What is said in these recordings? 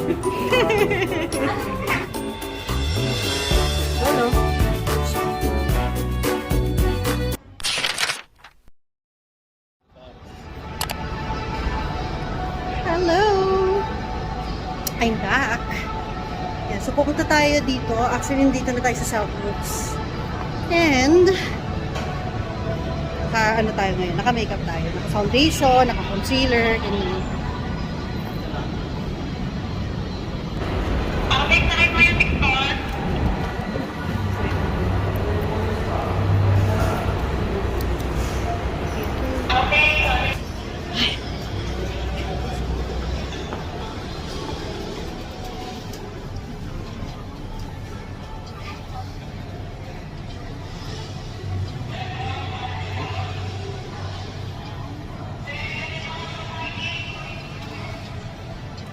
Hello. Hello! I'm back. Yan, so pupunta tayo dito. Actually, dito na tayo sa Southwoods. And, ano tayo ngayon? Naka-makeup tayo. Naka-foundation, naka-concealer, ganyan.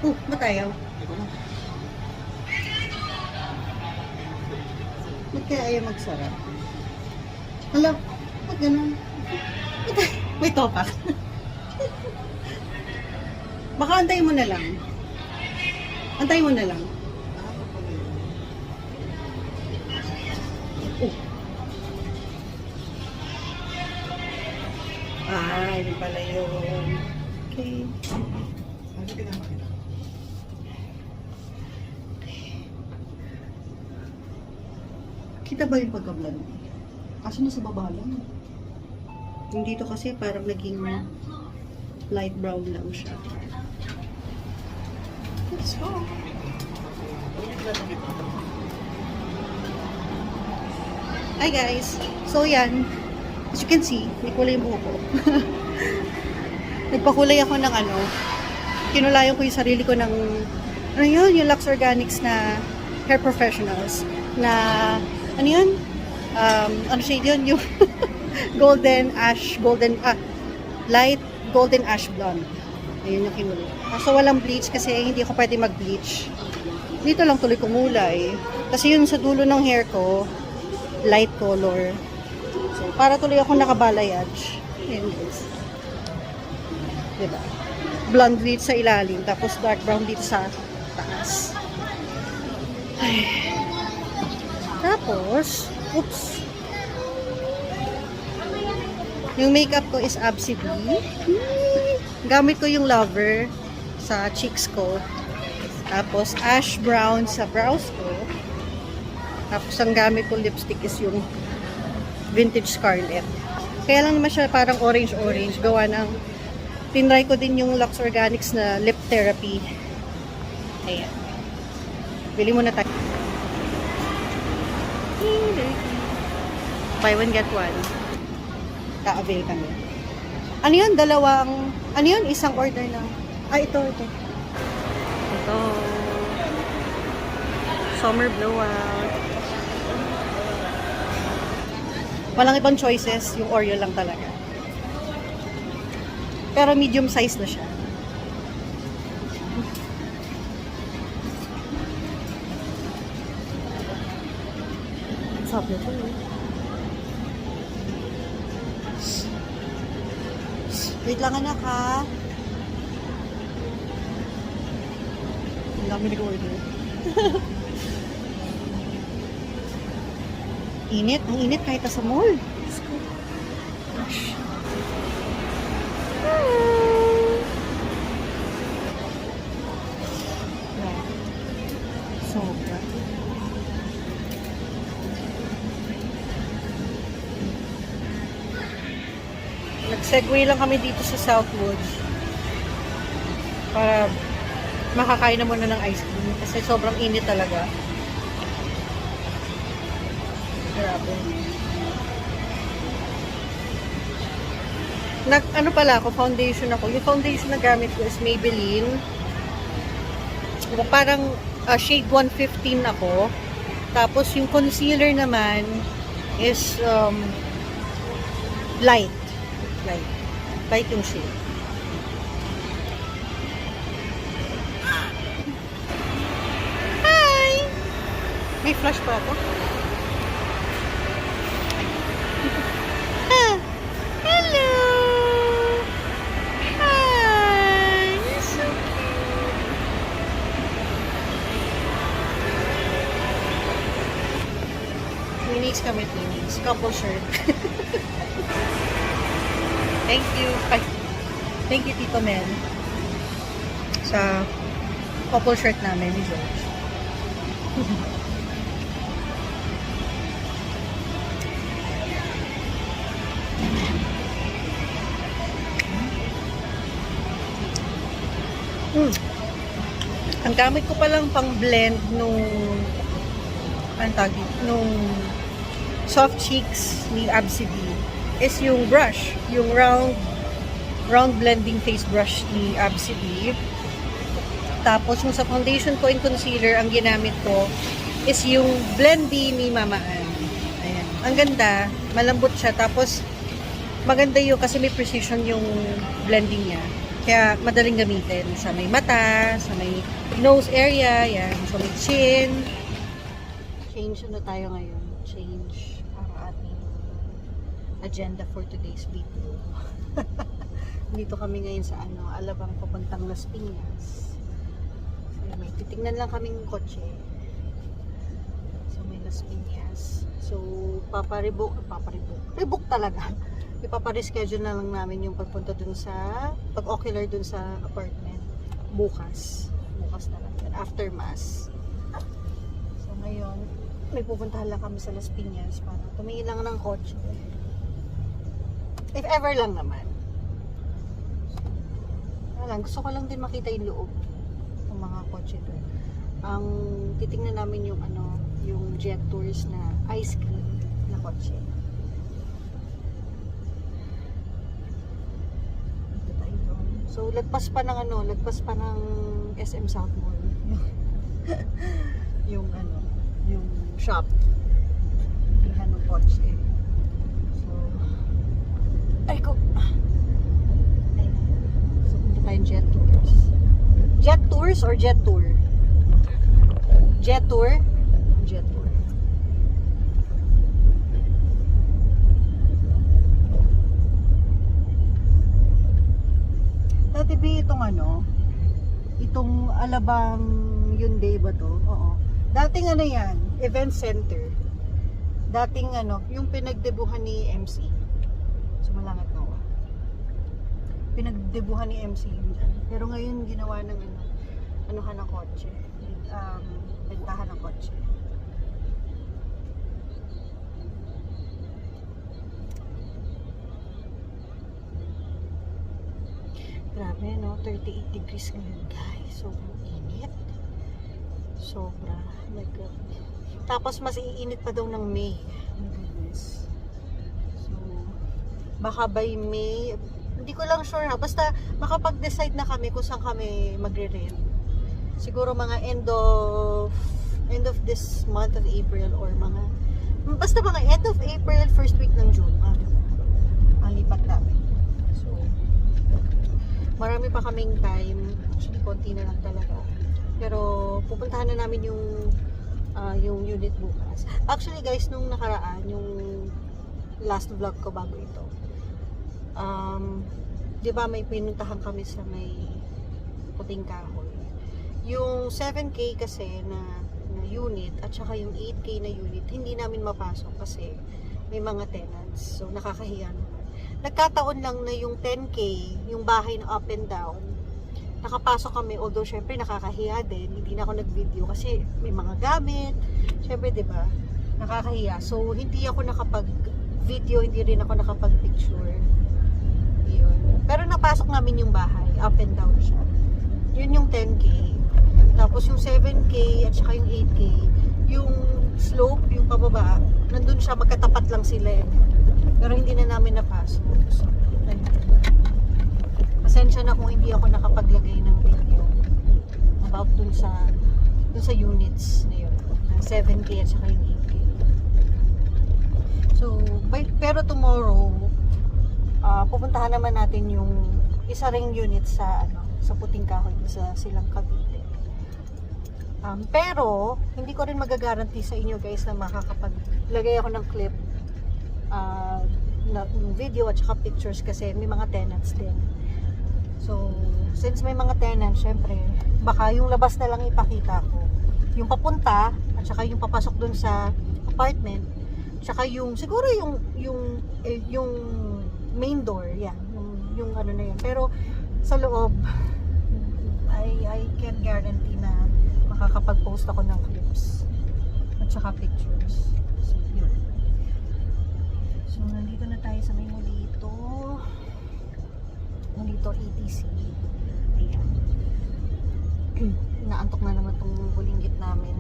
Ba't ayaw? Ba't kaya ayaw magsarap? Hala, ba't ganun? May topak. Baka antayin mo na lang. Antayin mo na lang. Yun pala yun. Okay. Kita ba yung pagka-blend? Kaso nasa baba lang. Yung dito kasi parang naging light brown lang siya. Let's go. Hi guys! So yan, as you can see, may kulay yung buhok ko. Nagpakulay ako ng kinulayan ko yung sarili ko ng, yung Lux Organics na Hair Professionals na, shade yun, yung light golden ash blonde. Ayun yung kinulay. So walang bleach kasi hindi ako pwede mag-bleach. Dito lang tuloy kumulay. Kasi yun sa dulo ng hair ko, light color. So, para tuloy ako nakabalayage. Ayan guys. Diba? Blonde dito sa ilalim, tapos dark brown dito sa taas. Ay. Tapos, oops. Yung makeup ko is Absi B. Gamit ko yung Lover sa cheeks ko. Tapos, ash brown sa brows ko. Tapos, ang gamit ko lipstick is yung Vintage Scarlet. Kaya lang naman siya parang orange-orange. Gawa ng, tinry ko din yung Lux Organics na lip therapy. Ayan. Bili muna tayo. Buy one, get one. Ka-avail kami. Ano yun? Isang order lang. Ito. Ito. Summer blowout. Walang ibang choices. Yung Oreo lang talaga. Pero medium size na siya. Sarap na ito eh. Wait lang anak ha. Ang dami nag-order. Init. Ang init kahit sa mall. Gosh. Sobra. Nag-segue lang kami dito sa Southwoods para makakain na muna ng ice cream kasi sobrang init talaga. Grabe. Foundation ako. Yung foundation na gamit ko is Maybelline. Parang shade 115 ako. Tapos yung concealer naman is light. Light yung shade. Hi! May flash pa ako. Hello! Hi! You're so cute. couple shirt. Thank you. Ay, thank you, Tito Mel. Sa couple shirt namin ni George. Ang gamit ko palang pang blend nung nung soft cheeks ni Absidy is yung brush, yung round blending face brush ni Absidy. Tapos yung sa foundation ko and concealer, ang ginamit ko is yung Blendy ni Mama Ann. Ayan. Ang ganda, malambot siya. Tapos maganda yung kasi may precision yung blending niya. Kaya madaling gamitin sa may mata, sa may nose area, yan, sa may chin. Change ano tayo ngayon? Change ang ating agenda for today's video. Dito kami ngayon sa Alabang papuntang Las Piñas. So, may titingnan lang kaming kotse. So may Las Piñas. So rebook talaga. Ipapareschedule na lang namin yung pagpunta dun sa pag-ocular dun sa apartment bukas na lang yan, after mass. So ngayon may pupuntahan lang kami sa Las Piñas para tumingin lang ng kotse, if ever lang naman. Gusto ko lang din makita yung loob ng mga kotse doon. Ang titingnan namin yung yung jet tours na ice cream na kotse. So, lagpas pa ng SM South Mall. yung shop. Ihan ng kotse. So, so, punta tayong jet tours. Jet tours or jet tour? Jet tour? Jet tour. Dati ba itong Alabang Hyundai ba to? Oo. Dating yan, event center. Dating yung pinagdebuhan ni MC. Sumalangit na ako. Pinagdebuhan ni MC yun dyan. Pero ngayon ginawa ng anuhan ng kotse. Bentahan ng kotse. Grabe, 38 degrees ngayon, guys. Sobrang init. Sobra. My God. Tapos, mas iinit pa daw ng May. My goodness. So, baka by May, hindi ko lang sure ha. Basta, makapag-decide na kami kung saan kami magre-rent. Siguro mga end of this month of April or basta mga end of April, first week ng June. Ang lipat namin. So, marami pa kaming time. Actually, konti na lang talaga. Pero, pupuntahan na namin yung unit bukas. Actually, guys, nung nakaraan, yung last vlog ko bago ito, di ba may pinuntahan kami sa may Puting Kahoy. Yung 7K kasi na unit at saka yung 8K na unit, hindi namin mapasok kasi may mga tenants. So, nakakahiya naman. Nagkataon lang na yung 10K, yung bahay na up and down, nakapasok kami, although syempre nakakahiya din, hindi na ako nag-video kasi may mga gamit, syempre diba, nakakahiya. So, hindi ako nakapag-video, hindi rin ako nakapag-picture. Yun. Pero napasok namin yung bahay, up and down siya. Yun yung 10K. Tapos yung 7K at saka yung 8K, yung slope, yung pababa, nandun siya, magkatapat lang sila eh. Pero hindi na namin napasok. So, pasensya na kung hindi ako nakapaglagay ng video about dun sa units na yun. 7K at saka yung 8K. So, pero tomorrow, pupuntahan naman natin yung isa ring unit sa Puting Kahoy sa Silang Cavite. Pero, hindi ko rin magagaranti sa inyo guys na makakapaglagay ako ng clip video at saka pictures kasi may mga tenants din. So, since may mga tenants, syempre, baka yung labas na lang ipakita ko. Yung papunta at saka yung papasok dun sa apartment, Tsaka yung, siguro yung main door, yan. Yung ano na yan. Pero, sa loob, I can guarantee na makakapag-post ako ng clips. At saka pictures. So, yun. So, nandito na tayo sa may Molito. Molito ETC. Ayan. Inaantok na naman tong bulinggit namin.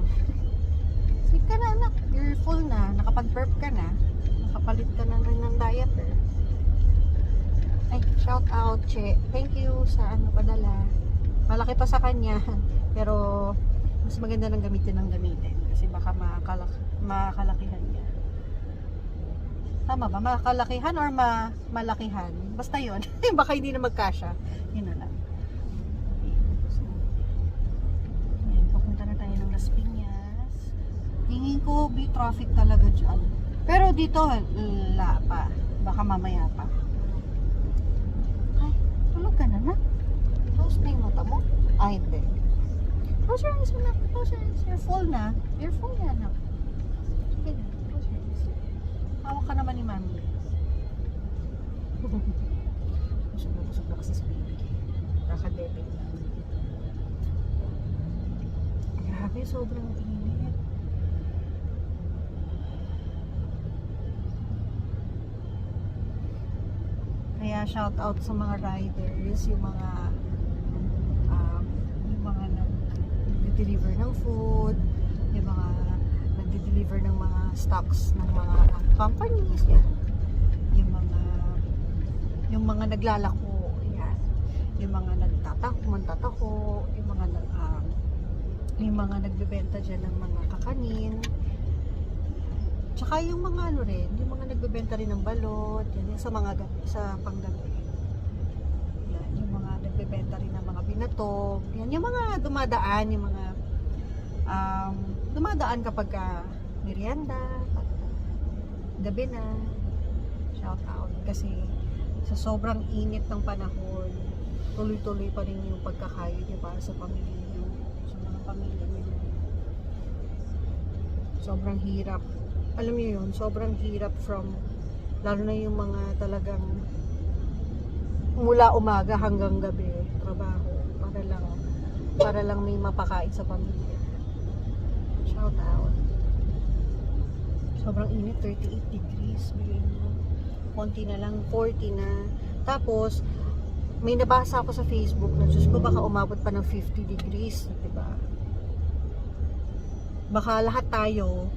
Sleep ka na, anak. You're full na. Nakapag-burp ka na. Nakapalit ka na rin ng diaper. Ay, shout out, Che. Thank you sa ano padala. Malaki pa sa kanya. Pero, mas maganda ng gamitin. Kasi baka makakalakihan niya. Tama ba? Makakalakihan or malakihan? Basta yun. Baka hindi na magkasya. Yun na lang. So, ayan, papunta na tayo ng Las Piñas. Tingin ko, be traffic talaga dyan. Pero dito, wala pa. Baka mamaya pa. Ay, tulog ka na na. Close na yung mata mo. Ay, hindi. Close your eyes, anak. Close your eyes. You're full na. You're full na, anak. Sige na. Close your eyes. Hawak ka naman ni mami. Busog na kasi sa baby. Kakadebing lang. Grabe, sobrang init. Kaya shout out sa mga riders, yung mga nag-deliver ng food, yung mga nag-deliver ng mga stocks ng mga companies, yan. Yung mga naglalako, yan. Yung mga magtatako, yung mga nagbebenta dyan ng mga kakanin. Tsaka yung mga ano rin, yung mga nagbebenta rin ng balot, yan, sa panggabi. Yan, yung mga nagbebenta rin ng mga binatog, yan, yung mga dumadaan kapag merienda, gabi na, shout out. Kasi sa sobrang init ng panahon, tuloy-tuloy pa rin yung pagkakayo niyo para sa pamilya niyo, sa mga pamilya niyo. Sobrang hirap. Alam niyo yun, sobrang hirap lalo na yung mga talagang mula umaga hanggang gabi, trabaho, para lang may mapakain sa pamilya. Shout out. Sobrang init, 38 degrees. Konti na lang, 40 na. Tapos, may nabasa ako sa Facebook na, Diyos ko, baka umabot pa ng 50 degrees. Diba? Baka lahat tayo,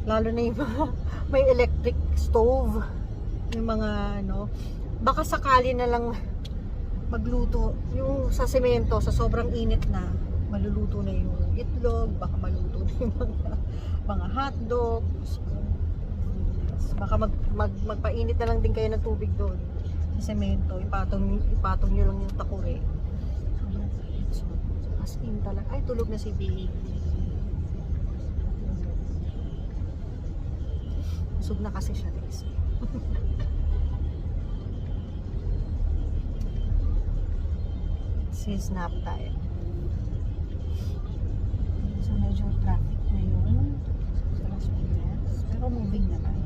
lalo na yung mga may electric stove, yung mga baka sakali na lang magluto yung sa semento, sa sobrang init na maluluto na yung itlog, baka maluto na yung mga hotdog. Baka magpainit na lang din kayo ng tubig doon sa semento, ipatong nyo lang yung takure. So, as in talaga, ay tulog na si baby. Busog na kasi siya, guys. It's nap time. So, medyo traffic ngayon sa Las Piñas. Pero moving naman.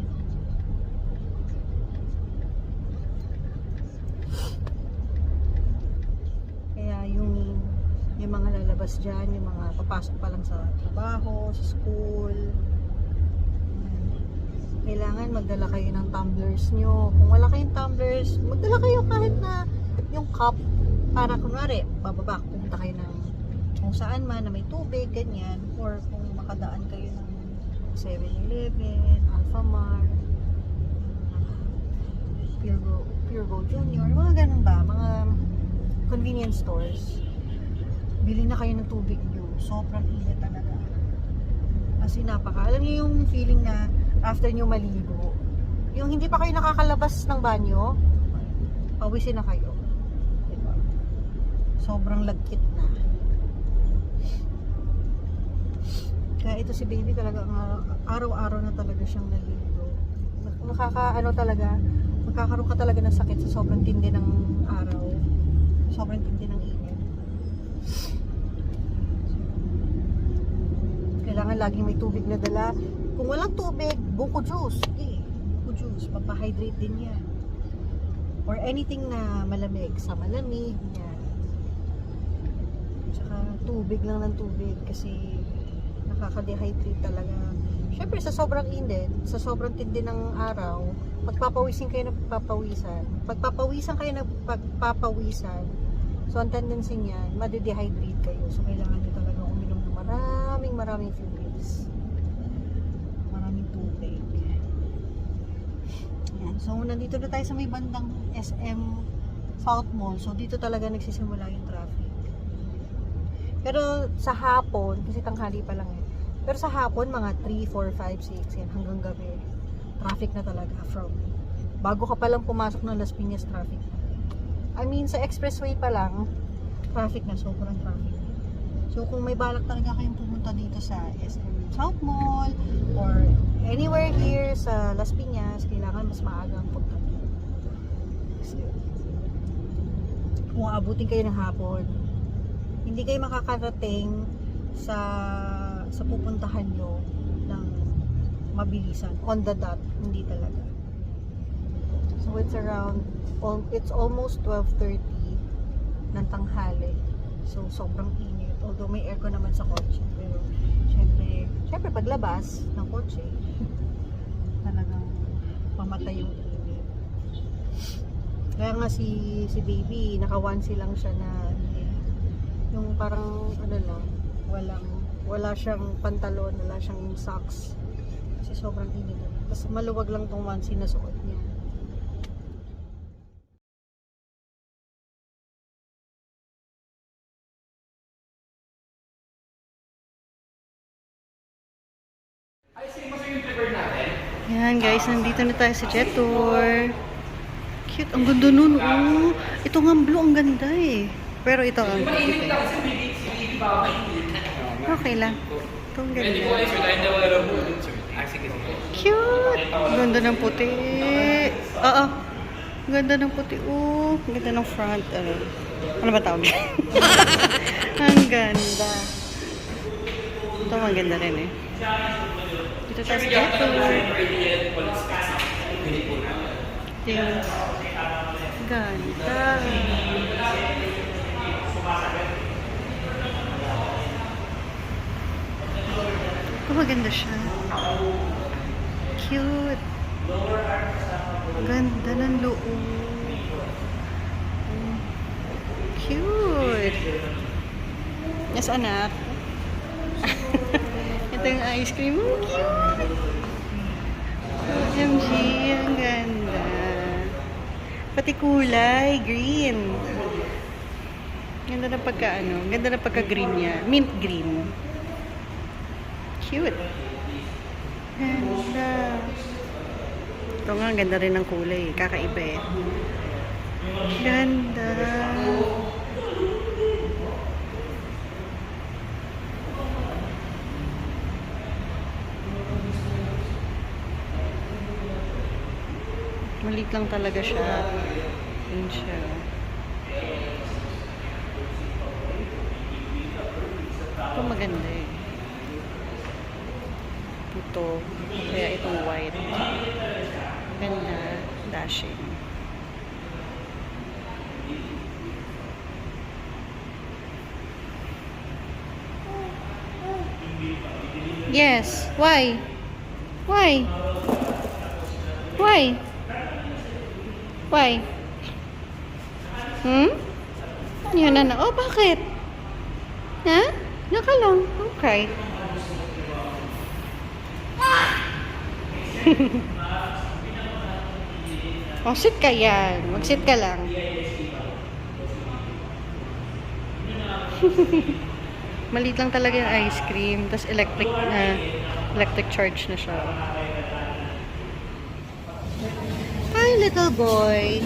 Kaya yung mga lalabas dyan, yung mga papasok pa lang sa trabaho, sa school, kailangan magdala kayo ng tumblers nyo. Kung wala kayong tumblers, magdala kayo kahit na yung cup para kunwari, bababa, pumunta kayo ng kung saan man na may tubig, ganyan. Or kung makadaan kayo ng 7-Eleven, Alfamart, Pure Gold Junior, mga ganun ba, mga convenience stores. Bili na kayo ng tubig nyo. Sobrang init talaga. Kasi alam niyo yung feeling na after nyo maligo, yung hindi pa kayo nakakalabas ng banyo, pawisin na kayo. Diba? Sobrang lagkit na. Kaya ito si baby talaga, araw-araw na talaga siyang naligo. Magkakaroon ka talaga ng sakit sa sobrang tindi ng araw. Sobrang tindi ng init. Kailangan laging may tubig na dala. Kung walang tubig, buko juice. Sige, buko juice. Papahydrate din yan. Or anything na malamig. Sa malamig, yan. Tsaka tubig lang ng tubig kasi nakaka-dehydrate talaga. Siyempre, sa sobrang init, sa sobrang tindi ng araw, magpapawisin kayo ng pagpapawisan. Pagpapawisan kayo ng pagpapawisan, so ang tendency niyan, madidehydrate kayo. So, kailangan nyo talaga uminom ng maraming fluids. Maraming tubig. Yan. So, nandito na tayo sa may bandang SM South Mall. So, dito talaga nagsisimula yung traffic. Pero sa hapon, kasi tanghali pa lang eh. Pero sa hapon, mga 3, 4, 5, 6, yan, hanggang gabi. Traffic na talaga from bago ka palang pumasok ng Las Piñas, traffic na. I mean, sa expressway pa lang, traffic na, sobrang traffic. So, kung may balak talaga kayong pumunta dito sa SM South Mall or anywhere here sa Las Piñas, kailangan mas maaga ang punta. Kasi, kung aabutin kayo ng hapon, hindi kayo makakarating sa pupuntahan nyo ng mabilisan. On the dot, hindi talaga. So, it's almost 12:30 ng tanghali. So, sobrang init. Although may aircon naman sa kotse. Pero, syempre paglabas ng kotse, talagang pamatay yung init. Kaya nga si baby, naka-onesie lang siya na yung parang, ano lang, wala siyang pantalon, wala siyang socks. Kasi sobrang init. Tapos maluwag lang tong onesie na suot niya. Yan guys, nandito na tayo sa Jet Tour. Cute, ang ganda nun. Oh, ito nga blue, ang ganda eh. Pero ito ang cute eh. Okay lang. Ito ang ganda. Cute! Ganda ng puti. Oo. Ganda ng puti. Oh, ganda ng front. Ano ba tawag? Ang ganda. Ito ang ganda rin eh. Dito tayo sa Jet Tour. Ganda. Oh, maganda siya. Cute. Ganda ng loob. Cute. Yes, anak. Ito yung ice cream. Cute. OMG, ang ganda. Pati kulay, green. Ganda ng ganda ng pagka-green niya. Mint green. Cute. Ganda. Ito nga, ang ganda rin ng kulay. Kakaiba eh. Ganda. Maliit lang talaga siya. Yun siya. Ito maganda eh. Ito. Kaya itong white. Ganda. Dashing. Yes. Why? Why? Why? Why? Yan na. Oh, bakit? Ha? Yan ka lang. Okay. Oh, sit ka yan. Mag-sit ka lang. Maliit lang talaga yung ice cream. Tapos electric charge na siya. Hi, little boy.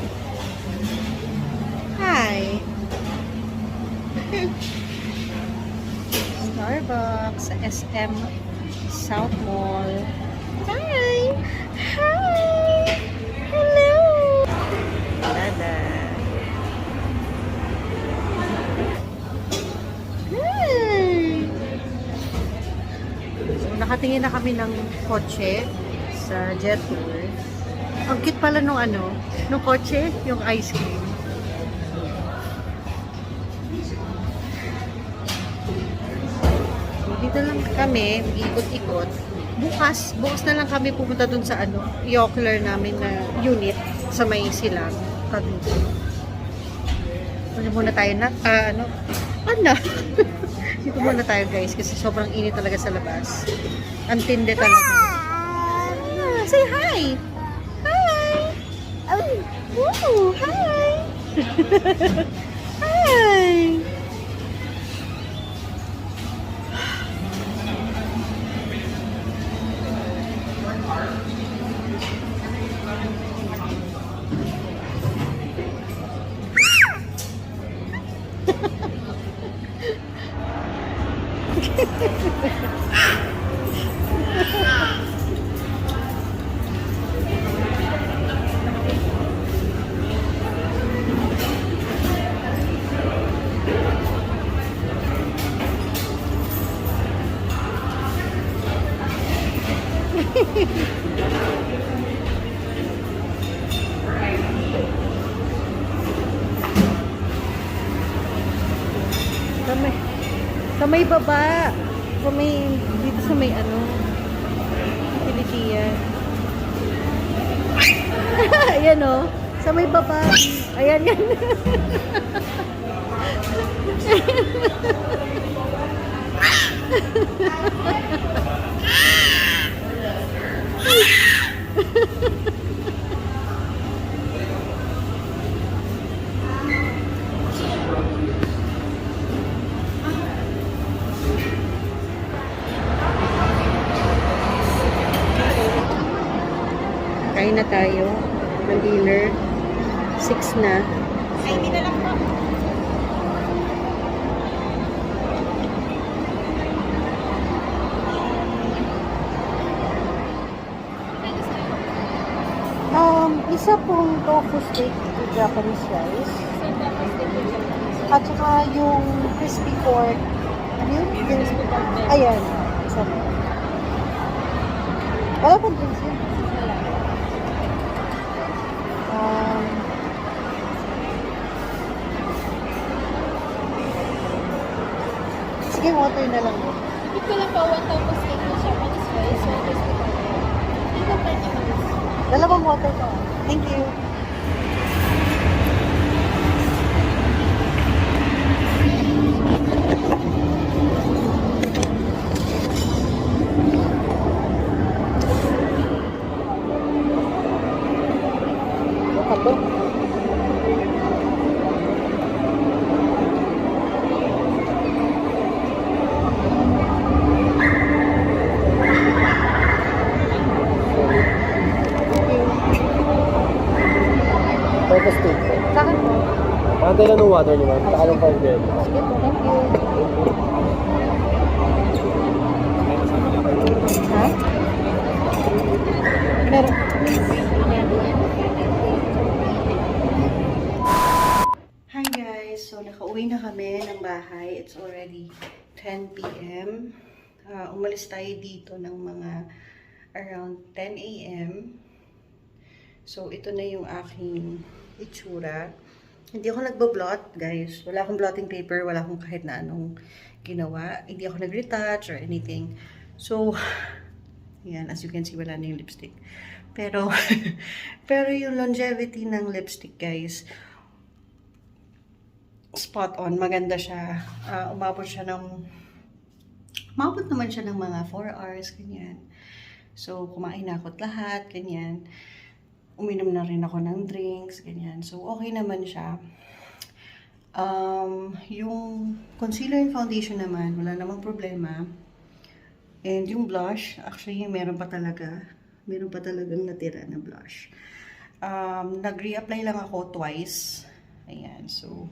Hi. Starbucks sa SM South Mall. Hi. Hi. Hello. Dada. Hi. So, Nakatingin na kami ng kotse sa Jet Tour. Ang cute pala nung nung kotse, yung ice cream. So, dito lang kami, mag-ikot-ikot. Bukas na lang kami pumunta dun sa i-ocular namin na unit sa may silang. Dito. Muna tayo na, dito muna tayo guys kasi sobrang init talaga sa labas. Ang tindi talaga. Say hi! Hi! Oh, hi! Hi! Sa may baba. Dito sa may Pilitian. Ayan o. Sa may baba. Ayan yan. Kain na tayo ng dinner. 6 na. Ay, hindi na lang po. Isa pong tofu steak with Japanese rice. At saka yung crispy pork. Ano yun? Ayan. Isa mo. Wala pang drinks yun. Sige, water na lang. Ito ko lang po, 1,000 steak with Japanese rice. So, this is hindi ko pa naman. Dalawang water ko. Thank you. Apa? Tofu steak. Saan? Pantay lang ng water niyo, ma'am. Saka ng burger. Sige po, thank you. Ha? Meron. Hi guys! So, nakauwi na kami ng bahay. It's already 10 p.m. Umalis tayo dito ng mga around 10 a.m. So, ito na yung aking itsura. Hindi ako nagbablot, guys. Wala akong blotting paper. Wala akong kahit na anong ginawa. Hindi ako nag-retouch or anything. So, yan. As you can see, wala na yung lipstick. Pero, pero yung longevity ng lipstick, guys, spot on. Maganda siya. Umabot naman siya ng mga 4 hours, ganyan. So, kumain na ako't lahat, ganyan. Uminom na rin ako ng drinks, ganyan. So, okay naman siya. Yung concealer and foundation naman, wala namang problema. And yung blush, actually, meron pa talagang natira na blush. Nag-reapply lang ako twice. Ayan, so,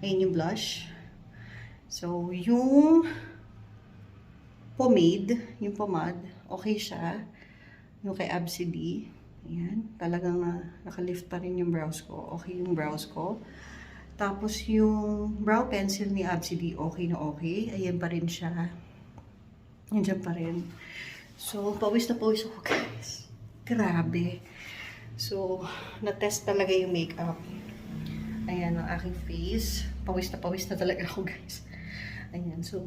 ayan yung blush. So, yung pomade, yung pomade, okay siya. Yung kay Absidy. Ayan, talagang nakalift pa rin yung brows ko. Okay yung brows ko. Tapos yung brow pencil ni Absidy, okay na okay. Ayan pa rin siya. Nandiyan pa rin. So, pawis na pawis ako, guys. Grabe. So, na-test talaga yung makeup. Ayan ang aking face. Pawis na talaga ako, guys. Ayan, so,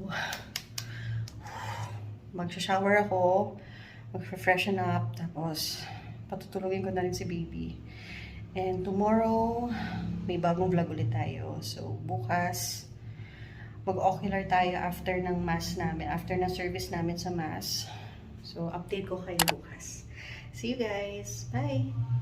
magsha-shower ako, mag-freshen up, tapos, patutulogin ko na rin si baby. And tomorrow, may bagong vlog ulit tayo. So, bukas, mag-ocular tayo after ng mass namin, after ng service namin sa mass. So, update ko kayo bukas. See you guys. Bye!